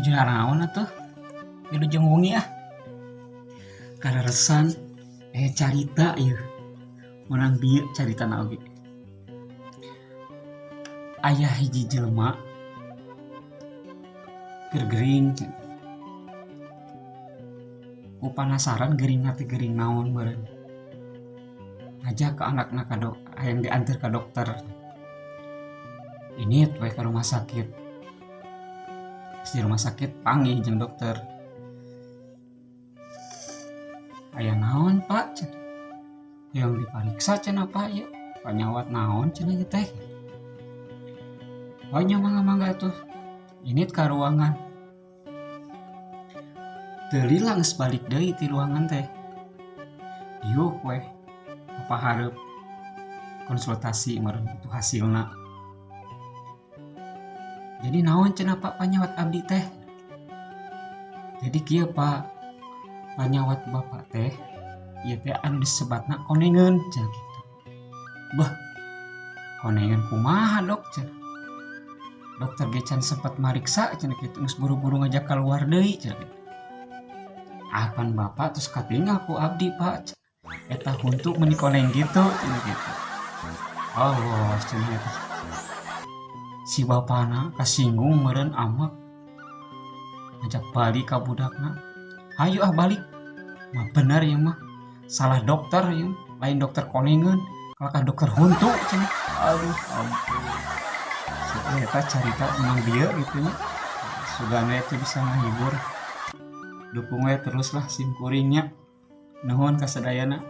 Jaraon atuh hidu jeung wengi kararesan carita ieu menang bieu caritana oge. Aya hiji jelema keur gering ku panasaran geuringna teh geuring naon beureun ngajak ke anakna hayang diantar ka dokter. Ini we ka rumah sakit. Di rumah sakit panggil jeung dokter. Aya naon pak? Yang dipariksa cenah pak ya. Panyawat naon cenah ieu teh. Oh nya mangga tuh. Ini ka ruangan. Teu lila geus balik deui ti ruangan teh. Yuk we. Apa hareup konsultasi meureun itu hasilna. Jadi naon cenah pak panyawat abdi teh? Jadi kieu pak panyawat bapak teh ieu teh anu disebatna konengan cenah kitu. Bah konengan kumaha dok cenah. Dokter ge can sempat mariksa cenah kitu geus buru-buru ngajak keluar deui cenah kitu. Apan bapak terus katinggal ku abdi pak. Eta huntu meni koneng gitu cenah kitu. Allah cenah eta. Si bapana kasinggung meureun amak ngajak balik ka budakna. Hayu balik. Mah bener ya mah. Salah dokter ya, lain dokter konengan, kalahkah dokter huntu cenah. Aduh ampun. Eta carita emang dia gitu nya. Sugana itu bisa ngahibur. Dukung we terus lah sim kuringnya. Nuhun kasadayana.